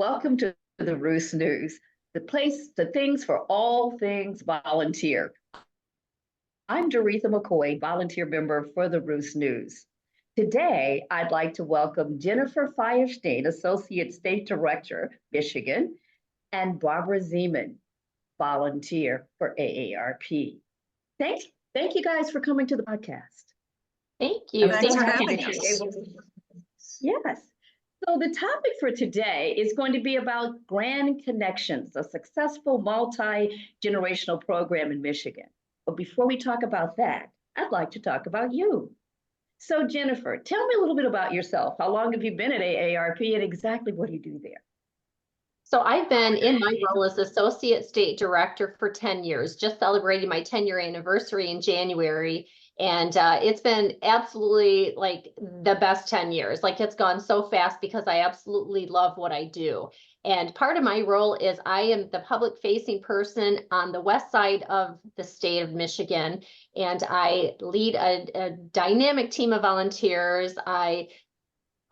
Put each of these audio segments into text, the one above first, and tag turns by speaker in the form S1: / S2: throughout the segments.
S1: Welcome to the Roost News, the things for all things volunteer. I'm Doretha McCoy, volunteer member for the Roost News. Today, I'd like to welcome Jennifer Feierstein, Associate State Director, Michigan, and Barbara Zeman, volunteer for AARP. Thank you guys for coming to the podcast.
S2: Thank you.
S3: Thanks for having us.
S1: Yes. So the topic for today is going to be about Grand Connections, a successful multi-generational program in Michigan. But before we talk about that, I'd like to talk about you. So Jennifer, tell me a little bit about yourself. How long have you been at AARP and exactly what do you do there?
S2: So I've been in my role as Associate State Director for 10 years, just celebrating my 10-year anniversary in January. And it's been absolutely like the best 10 years. Like it's gone so fast because I absolutely love what I do. And part of my role is I am the public facing person on the west side of the state of Michigan. And I lead a dynamic team of volunteers. I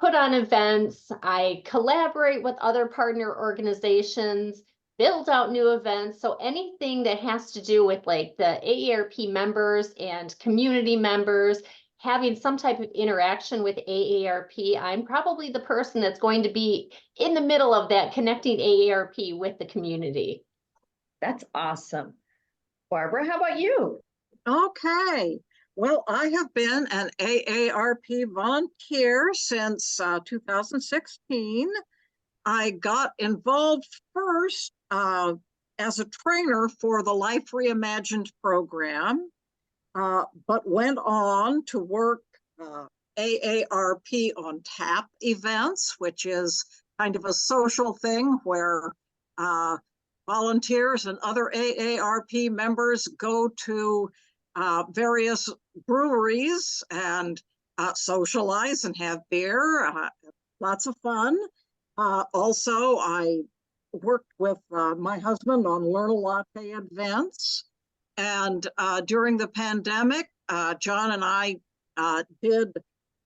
S2: put on events, I collaborate with other partner organizations, build out new events. So anything that has to do with like the AARP members and community members, having some type of interaction with AARP, I'm probably the person that's going to be in the middle of that, connecting AARP with the community.
S1: That's awesome. Barbara, how about you?
S3: Okay. Well, I have been an AARP volunteer since 2016. I got involved first as a trainer for the Life Reimagined program, but went on to work AARP on TAP events, which is kind of a social thing where volunteers and other AARP members go to various breweries and socialize and have beer, lots of fun. Also, I worked with my husband on Learn a Latte events. And during the pandemic, John and I did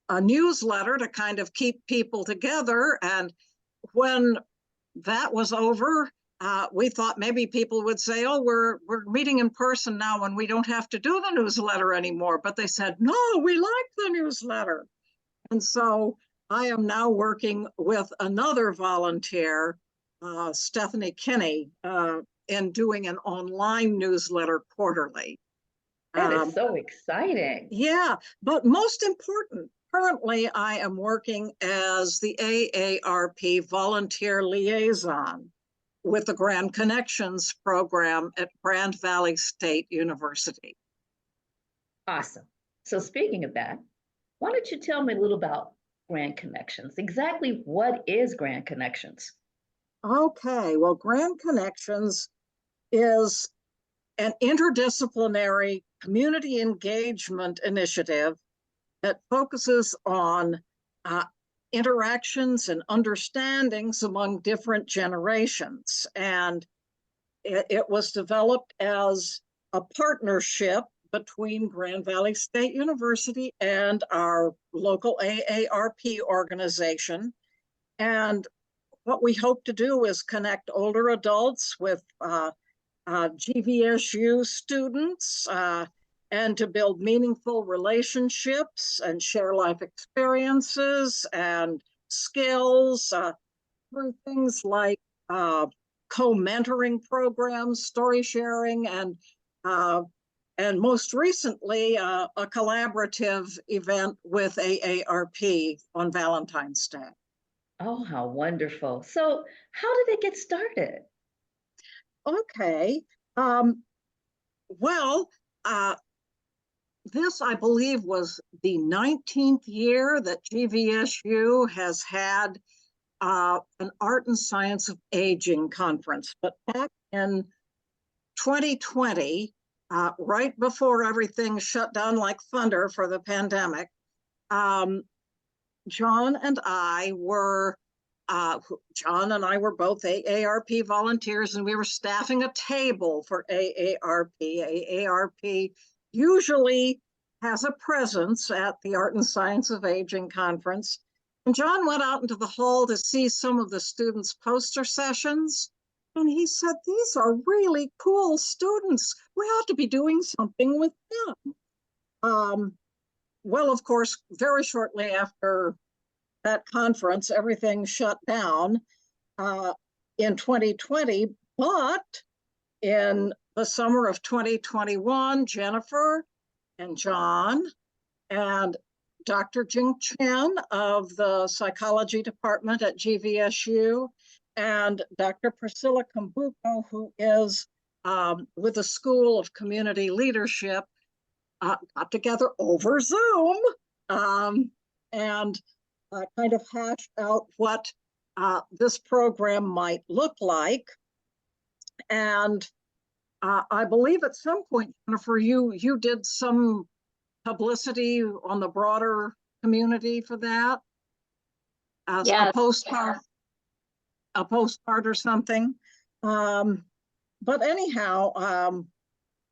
S3: a newsletter to kind of keep people together. And when that was over, we thought maybe people would say, oh, we're meeting in person now and we don't have to do the newsletter anymore. But they said, no, we like the newsletter. And so I am now working with another volunteer, Stephanie Kinney, in doing an online newsletter quarterly.
S1: That is so exciting.
S3: Yeah, but most important, currently I am working as the AARP volunteer liaison with the Grand Connections program at Grand Valley State University.
S1: Awesome. So speaking of that, why don't you tell me a little about Grand Connections? Exactly what is Grand Connections?
S3: Okay, well, Grand Connections is an interdisciplinary community engagement initiative that focuses on interactions and understandings among different generations. And it was developed as a partnership between Grand Valley State University and our local AARP organization. And what we hope to do is connect older adults with GVSU students and to build meaningful relationships and share life experiences and skills through things like co-mentoring programs, story sharing, and most recently, a collaborative event with AARP on Valentine's Day.
S1: Oh, how wonderful. So how did it get started?
S3: Okay. Well, this, I believe, was the 19th year that GVSU has had an Art and Science of Aging conference. But back in 2020, right before everything shut down like thunder for the pandemic, John and I were both AARP volunteers, and we were staffing a table for AARP. AARP usually has a presence at the Art and Science of Aging conference. And John went out into the hall to see some of the students' poster sessions. And he said, these are really cool students. We ought to be doing something with them. Well, of course, very shortly after that conference, everything shut down in 2020. But in the summer of 2021, Jennifer and John and Dr. Jing Chen of the psychology department at GVSU and Dr. Priscilla Kambuko, who is with the School of Community Leadership, got together over Zoom and kind of hashed out what this program might look like. And I believe at some point, Jennifer, you did some publicity on the broader community for that.
S2: Yes.
S3: A postcard or something. But anyhow,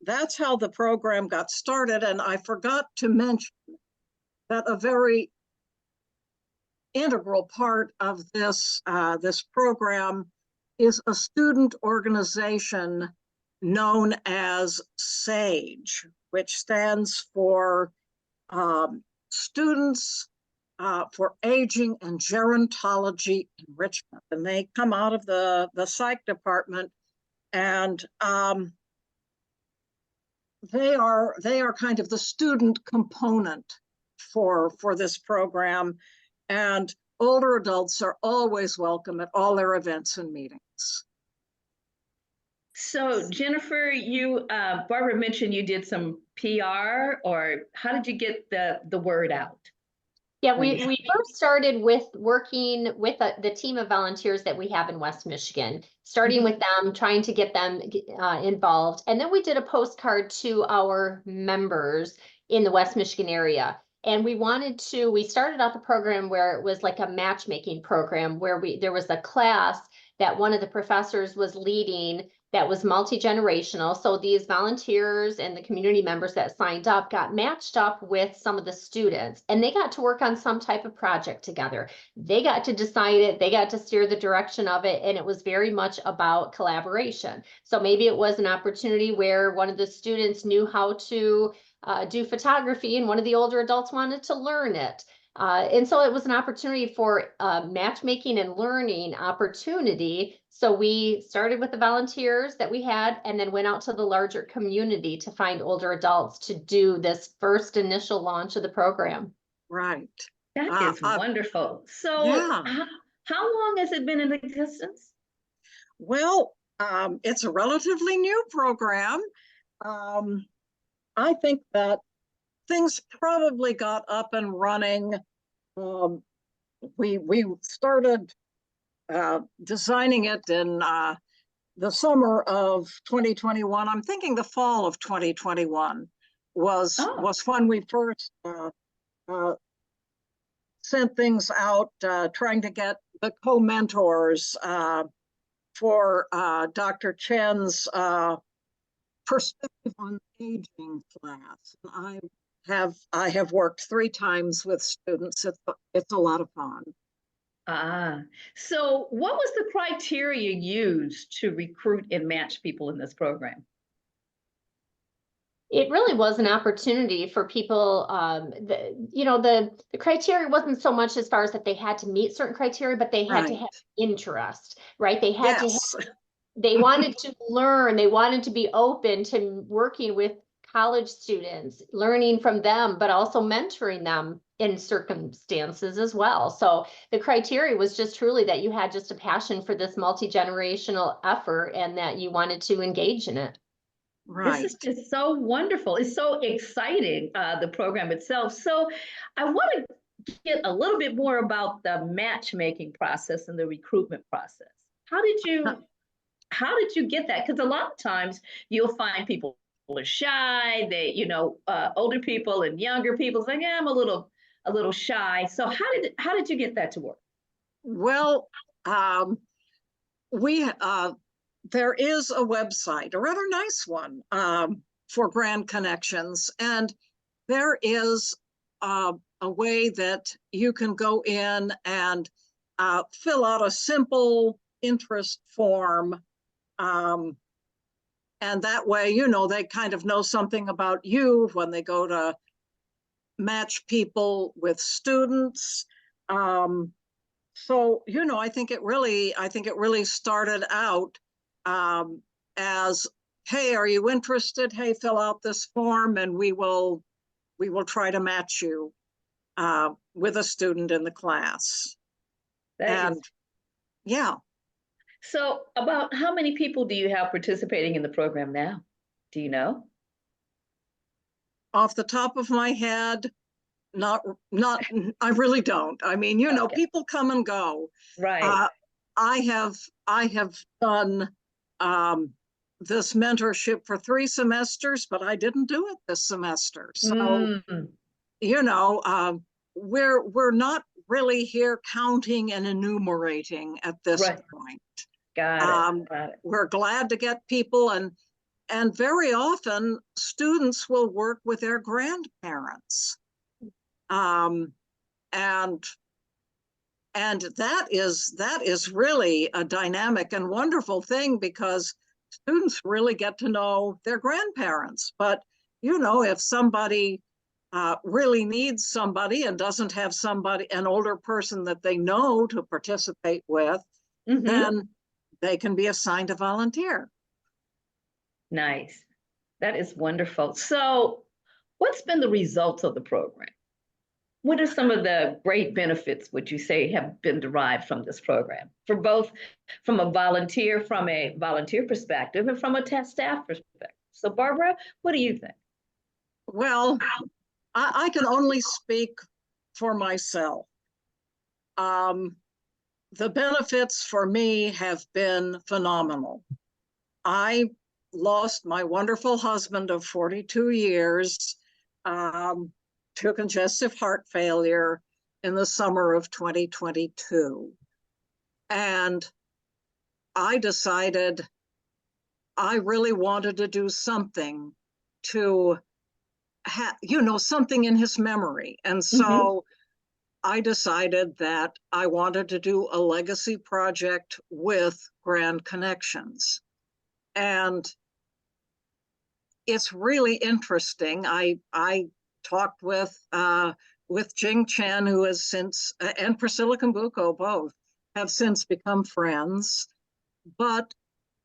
S3: that's how the program got started. And I forgot to mention that a very integral part of this program is a student organization known as SAGE, which stands for Students for Aging and Gerontology Enrichment. And they come out of the psych department, and they are kind of the student component for this program. And older adults are always welcome at all their events and meetings.
S1: So Jennifer, Barbara mentioned you did some PR, or how did you get the word out?
S2: Yeah, we first started with working with the team of volunteers that we have in West Michigan, starting with them, trying to get them involved. And then we did a postcard to our members in the West Michigan area. And we started out the program where it was like a matchmaking program where there was a class that one of the professors was leading that was multi-generational. So these volunteers and the community members that signed up got matched up with some of the students, and they got to work on some type of project together. They got to decide it, they got to steer the direction of it, and it was very much about collaboration. So maybe it was an opportunity where one of the students knew how to do photography and one of the older adults wanted to learn it. And so it was an opportunity for matchmaking and learning opportunity. So we started with the volunteers that we had and then went out to the larger community to find older adults to do this first initial launch of the program.
S3: Right.
S1: That is wonderful. So
S3: yeah.
S1: How long has it been in existence?
S3: Well, it's a relatively new program. I think that things probably got up and running. We started designing it in the summer of 2021. I'm thinking the fall of 2021 was when we first sent things out, trying to get the co-mentors for Dr. Chen's perspective on aging class. I have worked 3 times with students. It's a lot of fun.
S1: So what was the criteria used to recruit and match people in this program?
S2: It really was an opportunity for people. The criteria wasn't so much as far as that they had to meet certain criteria, but they had to have interest, right? They had to they wanted to learn, they wanted to be open to working with college students, learning from them, but also mentoring them in circumstances as well. So the criteria was just truly that you had just a passion for this multi-generational effort and that you wanted to engage in it.
S1: Right. This is just so wonderful. It's so exciting, the program itself. So I want to get a little bit more about the matchmaking process and the recruitment process. How did you get that? Because a lot of times you'll find people are shy. They, older people and younger people say, yeah, I'm a little shy. So how did you get that to work?
S3: Well, there is a website, a rather nice one, for Grand Connections, and there is a a way that you can go in and fill out a simple interest form. And that way, you know, they kind of know something about you when they go to match people with students. So, you know, I think it really started out as, hey, are you interested? Hey, fill out this form and we will try to match you with a student in the class. Yeah.
S1: So about how many people do you have participating in the program now? Do you know?
S3: Off the top of my head, not, I really don't. I mean, you know, people come and go.
S1: Right.
S3: I have done this mentorship for 3 semesters, but I didn't do it this semester. So, you know, we're not really here counting and enumerating at this point.
S1: Got it.
S3: We're glad to get people, and very often students will work with their grandparents. And that is really a dynamic and wonderful thing, because students really get to know their grandparents. But, you know, if somebody really needs somebody and doesn't have an older person that they know to participate with, then they can be assigned a volunteer.
S1: Nice. That is wonderful. So what's been the results of the program? What are some of the great benefits, would you say, have been derived from this program, for both from a volunteer perspective and from a staff perspective? So Barbara, what do you think?
S3: Well, I can only speak for myself. The benefits for me have been phenomenal. I lost my wonderful husband of 42 years to congestive heart failure in the summer of 2022. And I decided I really wanted to do something to have, you know, something in his memory. And so I decided that I wanted to do a legacy project with Grand Connections. And it's really interesting. I talked with Jing Chen, who has since, and Priscilla Kambuko, both have since become friends. But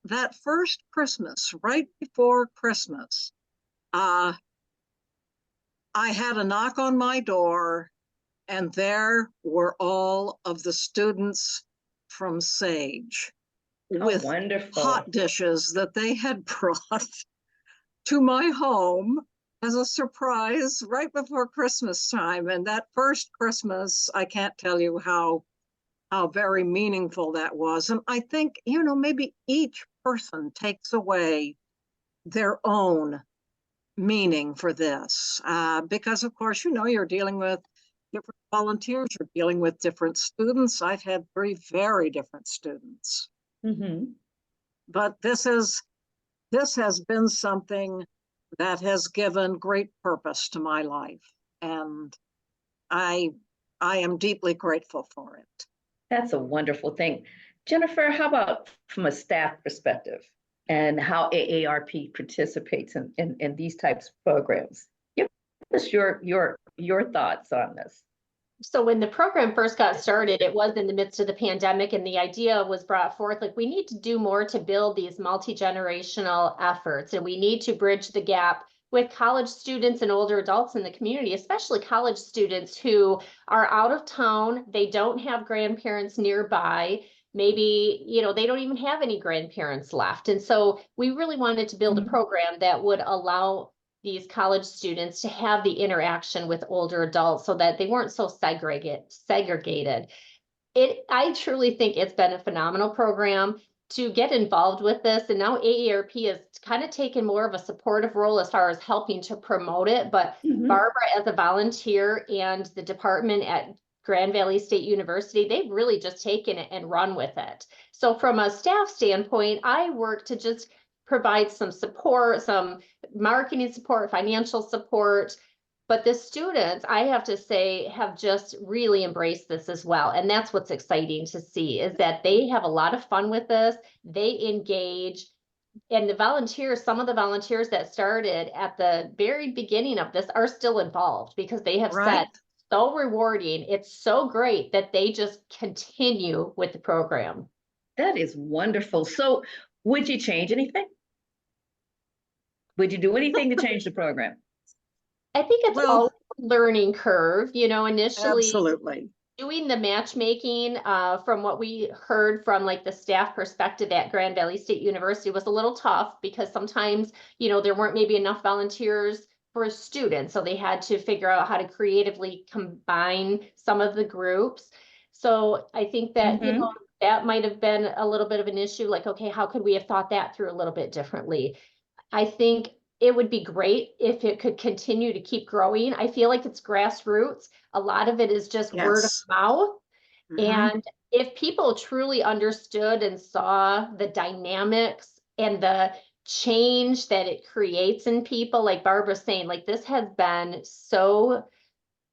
S3: that first Christmas, right before Christmas, I had a knock on my door, and there were all of the students from SAGE with hot dishes that they had brought to my home as a surprise right before Christmas time. And that first Christmas, I can't tell you how very meaningful that was. And I think, you know, maybe each person takes away their own meaning for this, because of course, you know, you're dealing with different volunteers, you're dealing with different students. I've had 3 very different students. But this has been something that has given great purpose to my life, and I am deeply grateful for it.
S1: That's a wonderful thing. Jennifer, how about from a staff perspective and how AARP participates in these types of programs? Give us your thoughts on this.
S2: So when the program first got started, it was in the midst of the pandemic, and the idea was brought forth, like, we need to do more to build these multi-generational efforts, and we need to bridge the gap with college students and older adults in the community, especially college students who are out of town. They don't have grandparents nearby. Maybe, you know, they don't even have any grandparents left. And so we really wanted to build a program that would allow these college students to have the interaction with older adults so that they weren't so segregated. I truly think it's been a phenomenal program to get involved with this. And now AARP has kind of taken more of a supportive role as far as helping to promote it. But Barbara, as a volunteer, and the department at Grand Valley State University, they've really just taken it and run with it. So from a staff standpoint, I work to just provide some support, some marketing support, financial support, But the students, I have to say, have just really embraced this as well. And that's what's exciting to see, is that they have a lot of fun with this. They engage. And the volunteers, some of the volunteers that started at the very beginning of this are still involved, because they have
S3: Right.
S2: said, so rewarding. It's so great that they just continue with the program.
S1: That is wonderful. So would you change anything? Would you do anything to change the program?
S2: I think it's
S3: Well,
S2: all learning curve, initially.
S3: absolutely.
S2: Doing the matchmaking, from what we heard from like the staff perspective at Grand Valley State University, was a little tough, because sometimes, there weren't maybe enough volunteers for a student. So they had to figure out how to creatively combine some of the groups. So I think that, that might have been a little bit of an issue. Like, okay, how could we have thought that through a little bit differently? I think it would be great if it could continue to keep growing. I feel like it's grassroots. A lot of it is just word of
S3: Yes.
S2: mouth.
S3: Mhm.
S2: And if people truly understood and saw the dynamics and the change that it creates in people, like Barbara's saying, like, this has been so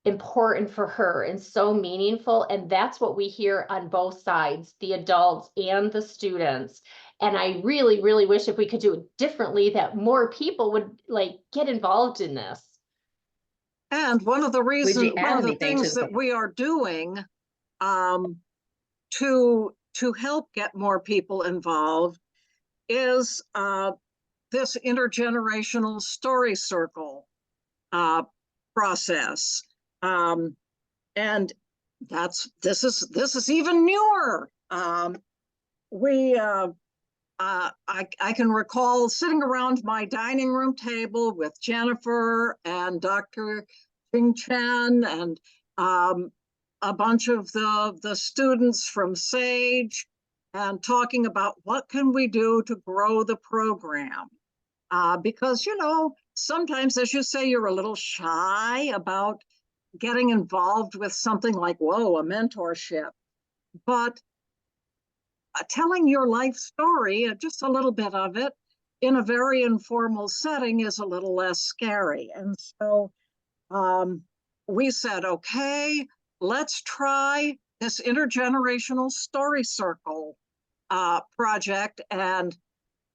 S2: important for her and so meaningful. And that's what we hear on both sides, the adults and the students. And I really, really wish if we could do it differently, that more people would like get involved in this.
S3: And one of the
S1: Would you add
S3: one of the
S1: anything to
S3: things
S1: the
S3: that we are doing to help get more people involved is this intergenerational story circle process. And this is even newer. I can recall sitting around my dining room table with Jennifer and Dr. Ching Chen and a bunch of the students from SAGE, and talking about what can we do to grow the program. Because, sometimes, as you say, you're a little shy about getting involved with something like, whoa, a mentorship. But telling your life story, just a little bit of it, in a very informal setting is a little less scary. And so we said, okay, let's try this intergenerational story circle project. And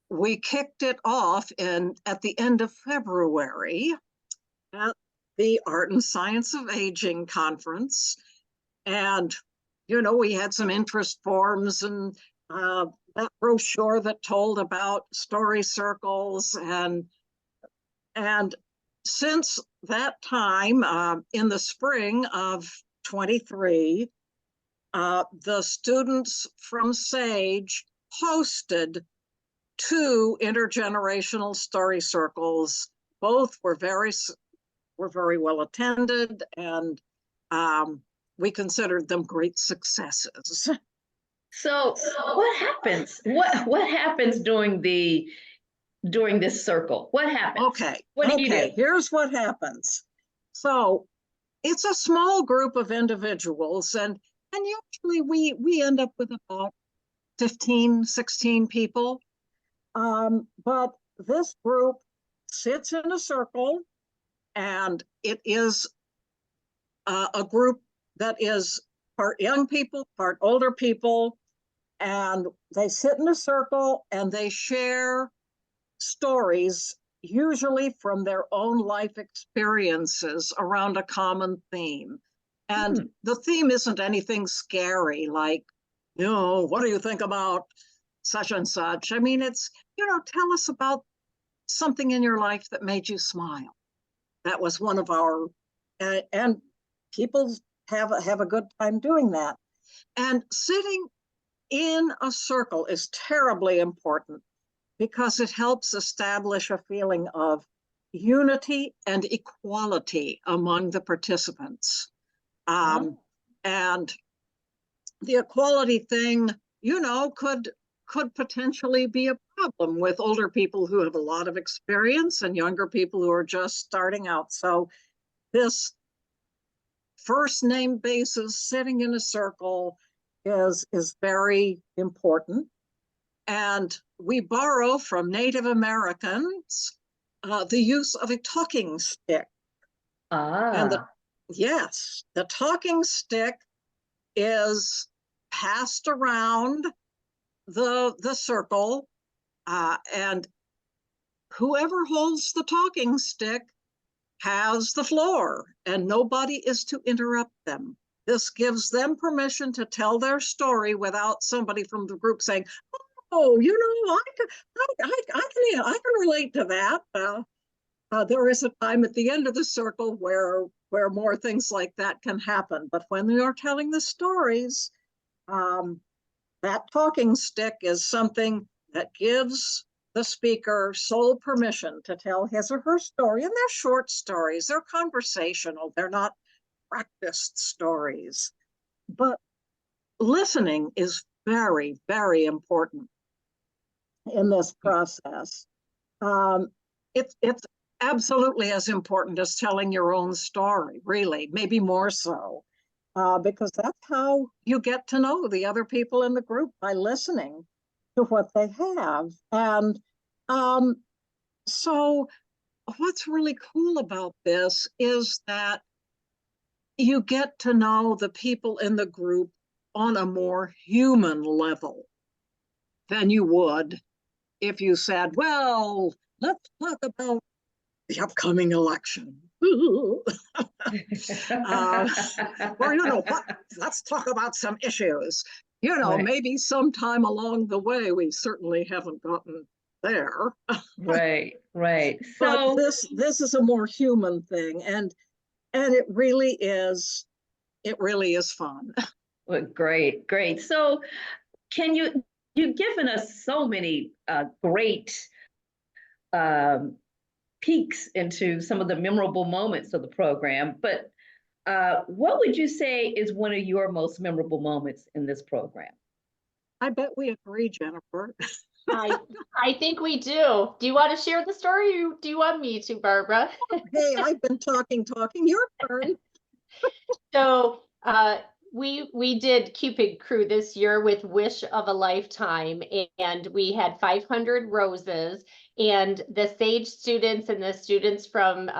S3: we kicked it off at the end of February at the Art and Science of Aging conference. And, we had some interest forms and that brochure that told about story circles. And since that time, in the spring of 23, the students from SAGE hosted 2 intergenerational story circles. Both were very well attended, and we considered them great successes.
S1: So what happens? What happens during this circle? What happens?
S3: Okay.
S1: What do you do?
S3: Here's what happens. So it's a small group of individuals, and usually we end up with about 15, 16 people. But this group sits in a circle, and it is a group that is part young people, part older people, and they sit in a circle and they share stories, usually from their own life experiences, around a common theme. And the theme isn't anything scary, like, what do you think about such and such? I mean, it's, tell us about something in your life that made you smile. That was one of our, and people have a good time doing that. And sitting in a circle is terribly important, because it helps establish a feeling of unity and equality among the participants. And the equality thing, could potentially be a problem with older people who have a lot of experience and younger people who are just starting out. So this first name basis, sitting in a circle, is very important. And we borrow from Native Americans the use of a talking stick. And
S1: Ah,
S3: yes, the talking stick is passed around the circle, and whoever holds the talking stick has the floor, and nobody is to interrupt them. This gives them permission to tell their story without somebody from the group saying, "Oh, I can relate to that." There is a time at the end of the circle where more things like that can happen. But when we are telling the stories, that talking stick is something that gives the speaker sole permission to tell his or her story. And they're short stories, they're conversational, they're not practiced stories. But listening is very, very important in this process. It's absolutely as important as telling your own story, really, maybe more so, because that's how you get to know the other people in the group, by listening to what they have. And so what's really cool about this is that you get to know the people in the group on a more human level than you would if you said, well, let's talk about the upcoming election. Or, what, let's talk about some issues.
S1: right,
S3: Maybe sometime along the way, we certainly haven't gotten there.
S1: right, right.
S3: But
S1: So,
S3: this is a more human thing, and it really is fun.
S1: well, great, great. So, can you've given us so many great um, peeks into some of the memorable moments of the program, but what would you say is one of your most memorable moments in this program?
S3: I bet we agree, Jennifer.
S2: I I think we do. Do you want to share the story, or do you want me to, Barbara?
S3: Hey, I've been talking. Your turn.
S2: So we did Cupid Crew this year with Wish of a Lifetime, and we had 500 roses, and the SAGE students and the students from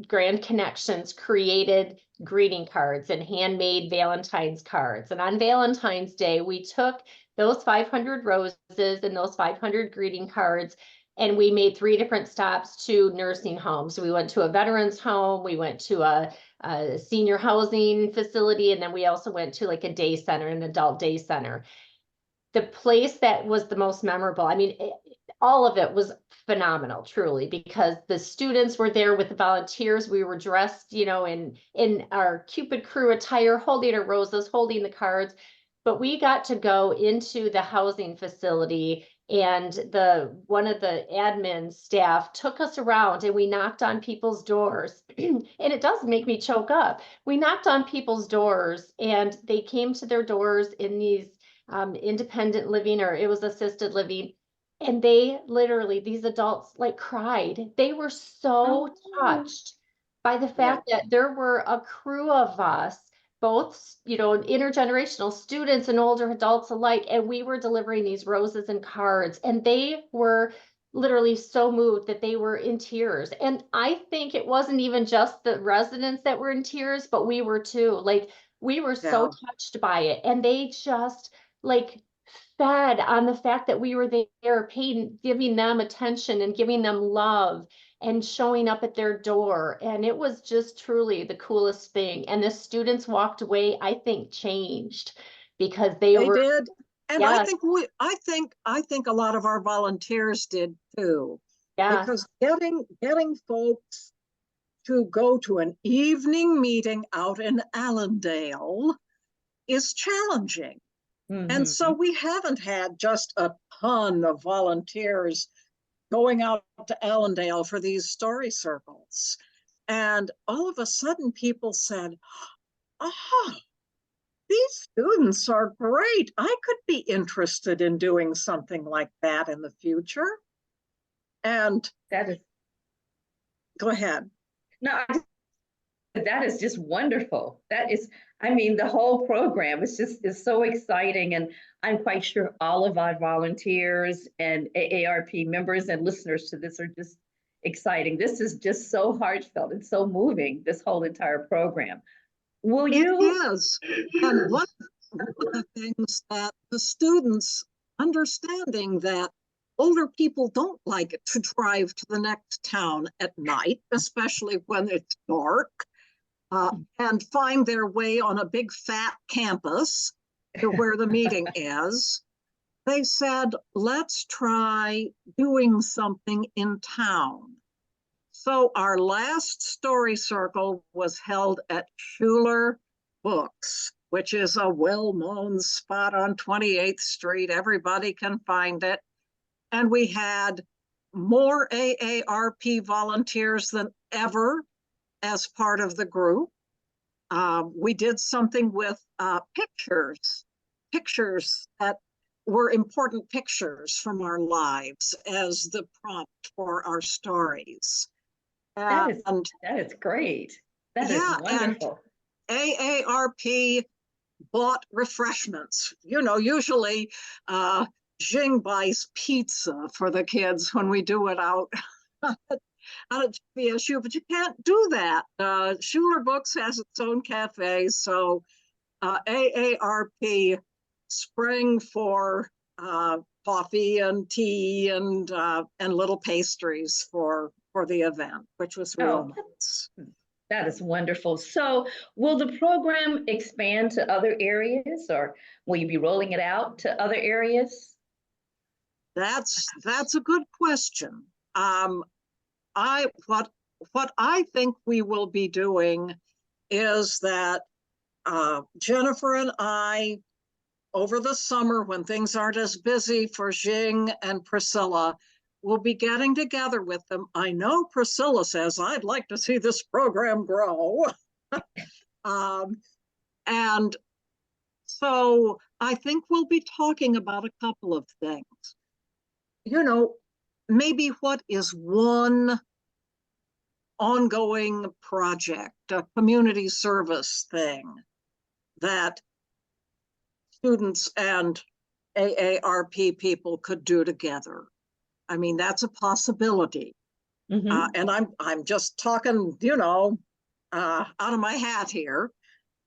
S2: Grand Connections created greeting cards and handmade Valentine's cards. And on Valentine's Day, we took those 500 roses and those 500 greeting cards, and we made 3 different stops to nursing homes. We went to a veterans home, we went to a senior housing facility, and then we also went to like a day center, an adult day center. The place that was the most memorable, I mean, all of it was phenomenal, truly, because the students were there with the volunteers. We were dressed, in our Cupid Crew attire, holding our roses, holding the cards. But we got to go into the housing facility, and one of the admin staff took us around, and we knocked on people's doors. And it does make me choke up. We knocked on people's doors, and they came to their doors in these independent living, or it was assisted living. And they literally, these adults like cried. They were so touched by the
S3: Yeah.
S2: fact that there were a crew of us, both, intergenerational students and older adults alike, and we were delivering these roses and cards, and they were literally so moved that they were in tears. And I think it wasn't even just the residents that were in tears, but we were too. Like, we were so touched by it, and they just like fed on the fact that we were there, paying, giving them attention and giving them love and showing up at their door. And it was just truly the coolest thing. And the students walked away, I think, changed, because they were,
S3: did. And
S2: yes,
S3: I think a lot of our volunteers did too.
S2: yes,
S3: Because getting folks to go to an evening meeting out in Allendale is challenging. And so
S1: Mhm.
S3: we haven't had just a ton of volunteers going out to Allendale for these story circles. And all of a sudden people said, oh, these students are great. I could be interested in doing something like that in the future. And
S1: That is
S3: go ahead.
S1: no, that is just wonderful. That is, I mean, the whole program is so exciting, and I'm quite sure all of our volunteers and AARP members and listeners to this are just exciting. This is just so heartfelt and so moving, this whole entire program. Will
S3: It
S1: you?
S3: is. And one of the things that the students understanding that older people don't like to drive to the next town at night, especially when it's dark, and find their way on a big fat campus to where the meeting is. They said, let's try doing something in town. So our last story circle was held at Schuler Books, which is a well-known spot on 28th Street. Everybody can find it. And we had more AARP volunteers than ever as part of the group. We did something with pictures that were important pictures from our lives as the prompt for our stories.
S1: That is great. That is wonderful.
S3: And AARP bought refreshments. You know, usually Jing buys pizza for the kids when we do it out at GVSU, but you can't do that. Schuler Books has its own cafe, so AARP sprang for coffee and tea and little pastries for the event, which was real nice.
S1: That is wonderful. So will the program expand to other areas, or will you be rolling it out to other areas?
S3: That's a good question. What I think we will be doing is that Jennifer and I, over the summer when things aren't as busy for Jing and Priscilla, we'll be getting together with them. I know Priscilla says, I'd like to see this program grow. And so I think we'll be talking about a couple of things. You know, maybe what is one ongoing project, a community service thing that students and AARP people could do together. I mean, that's a possibility.
S1: Mm-hmm.
S3: And I'm just talking, you know, out of my hat here,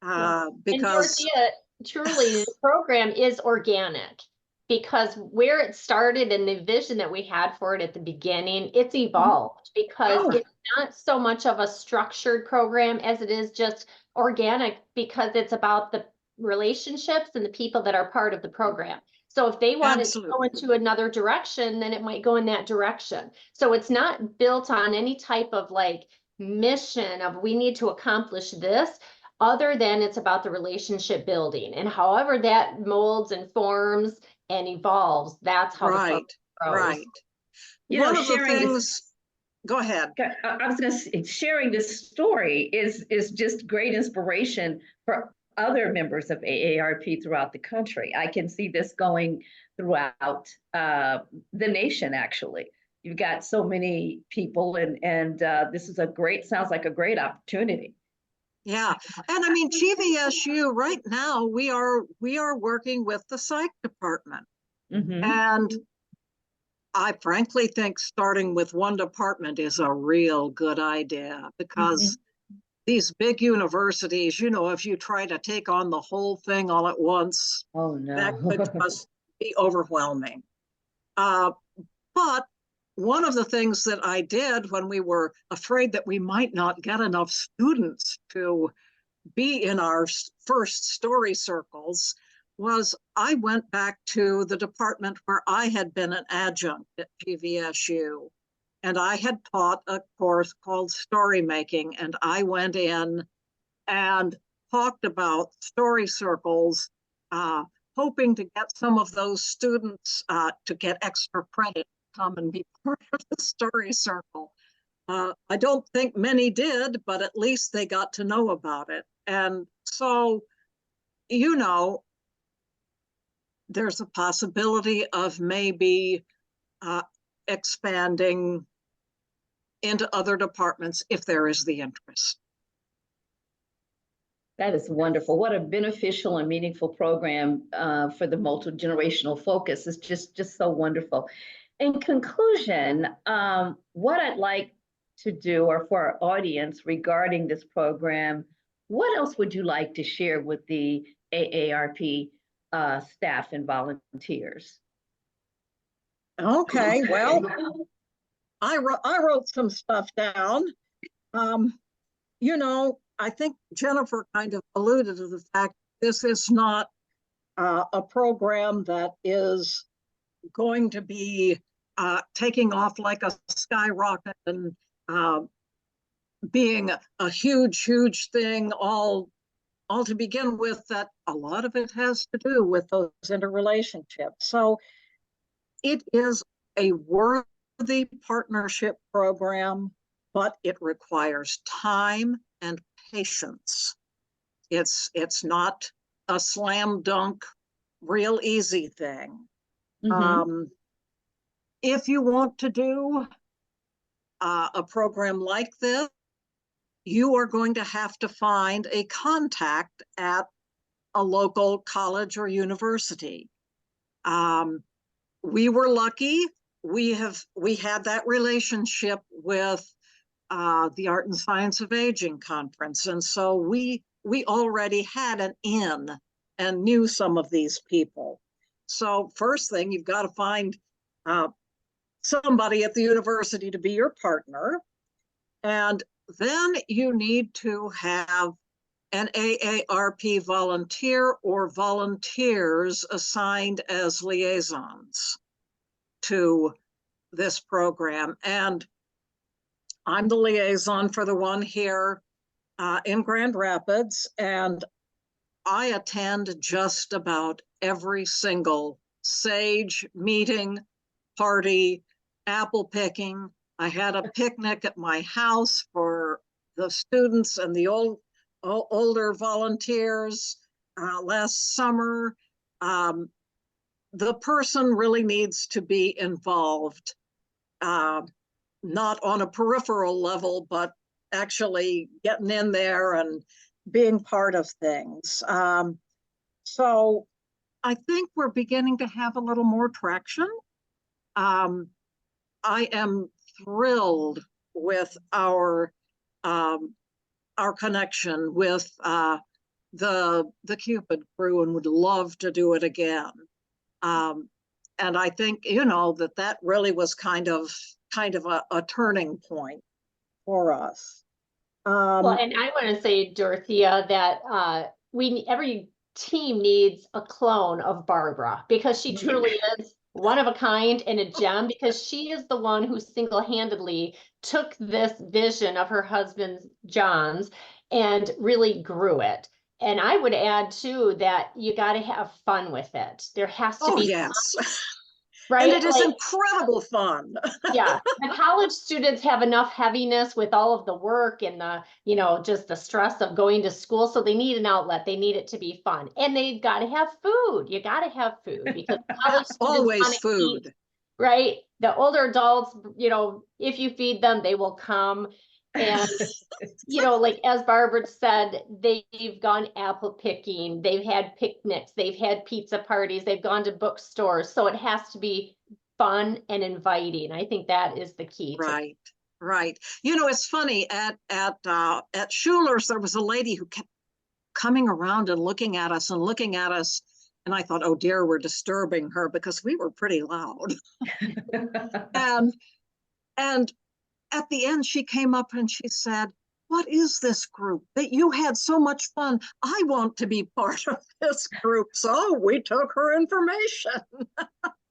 S3: because
S2: and Dorothea, truly the program is organic, because where it started and the vision that we had for it at the beginning, it's evolved because it's not so much of a structured program as it is just organic, because it's about the relationships and the people that are part of the program. So if they wanted to go into another direction, then it might go in that direction. So it's not built on any type of like mission of we need to accomplish this, other than it's about the relationship building, and however that molds and forms and evolves, that's how the program grows.
S3: Right.
S1: You
S3: One
S1: know,
S3: of the things, go ahead.
S1: I was going to say, sharing this story is just great inspiration for other members of AARP throughout the country. I can see this going throughout the nation, actually. You've got so many people, and this is sounds like a great opportunity.
S3: Yeah, and I mean, GVSU right now, we are working with the psych department.
S1: Mm-hmm.
S3: And I frankly think starting with one department is a real good idea, because these big universities, you know, if you try to take on the whole thing all at once, that could just be overwhelming. But one of the things that I did when we were afraid that we might not get enough students to be in our first story circles was I went back to the department where I had been an adjunct at GVSU. And I had taught a course called story making, and I went in and talked about story circles, hoping to get some of those students to get extra credit, come and be part of the story circle. I don't think many did, but at least they got to know about it. And so, you know, there's a possibility of maybe expanding into other departments if there is the interest.
S1: That is wonderful. What a beneficial and meaningful program for the multi-generational focus. It's just so wonderful. In conclusion, what I'd like to do, or for our audience regarding this program, what else would you like to share with the AARP staff and volunteers?
S3: Okay, well, I wrote some stuff down. You know, I think Jennifer kind of alluded to the fact this is not a program that is going to be taking off like a skyrocket and being a huge, huge thing all to begin with. That a lot of it has to do with those interrelationships. So it is a worthy partnership program, but it requires time and patience. It's not a slam dunk, real easy thing. If you want to do a program like this, you are going to have to find a contact at a local college or university. We were lucky. We had that relationship with the Art and Science of Aging conference, and so we already had an in and knew some of these people. So first thing, you've got to find somebody at the university to be your partner, and then you need to have an AARP volunteer or volunteers assigned as liaisons to this program. And I'm the liaison for the one here in Grand Rapids, and I attend just about every single SAGE meeting, party, apple picking. I had a picnic at my house for the students and the older volunteers last summer. The person really needs to be involved, not on a peripheral level, but actually getting in there and being part of things. So I think we're beginning to have a little more traction. I am thrilled with our connection with the Cupid crew, and would love to do it again. And I think, you know, that really was kind of a turning point for us.
S2: Well, and I want to say, Dorothea, that every team needs a clone of Barbara, because she truly is one of a kind and a gem, because she is the one who single-handedly took this vision of her husband John's and really grew it. And I would add too that you got to have fun with it. There has to be
S3: yes.
S2: fun, right?
S3: And it is incredible fun.
S2: Yeah, the college students have enough heaviness with all of the work and the, you know, just the stress of going to school. So they need an outlet. They need it to be fun, and they've got to have food. You got to have food, because college students
S3: always food.
S2: Eat, right? The older adults, you know, if you feed them, they will come. And, you know, like as Barbara said, they've gone apple picking, they've had picnics, they've had pizza parties, they've gone to bookstores. So it has to be fun and inviting. I think that is the key.
S3: Right, right. You know, it's funny, at Schuler's, there was a lady who kept coming around and looking at us. And I thought, oh dear, we're disturbing her, because we were pretty loud. and at the end, she came up and she said, what is this group that you had so much fun? I want to be part of this group. So we took her information.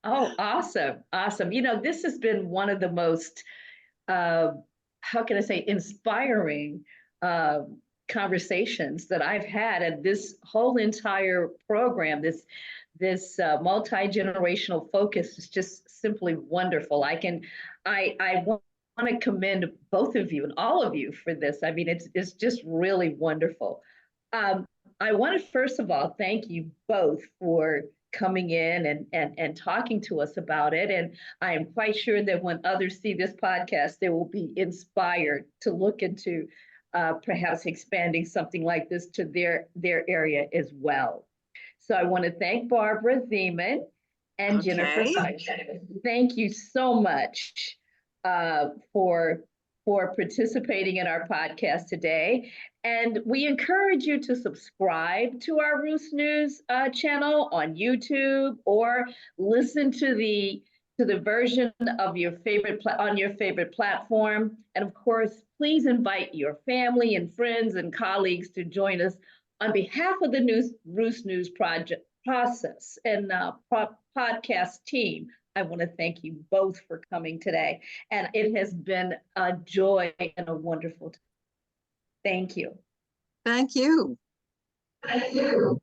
S1: Oh, awesome. Awesome. You know, this has been one of the most, how can I say, inspiring conversations that I've had. And this whole entire program, this multi-generational focus is just simply wonderful. I want to commend both of you and all of you for this. I mean, it's just really wonderful. I want to first of all thank you both for coming in and talking to us about it. And I am quite sure that when others see this podcast, they will be inspired to look into perhaps expanding something like this to their area as well. So I want to thank Barbara Zeman and Jennifer
S3: Okay.
S1: Sykes. Thank you so much for participating in our podcast today. And we encourage you to subscribe to our Roost News channel on YouTube, or listen to the version of your favorite on your favorite platform. And of course, please invite your family and friends and colleagues to join us on behalf of the Roost News process and podcast team. I want to thank you both for coming today. And it has been a joy and a wonderful time. Thank you.
S3: Thank you.
S1: Thank you.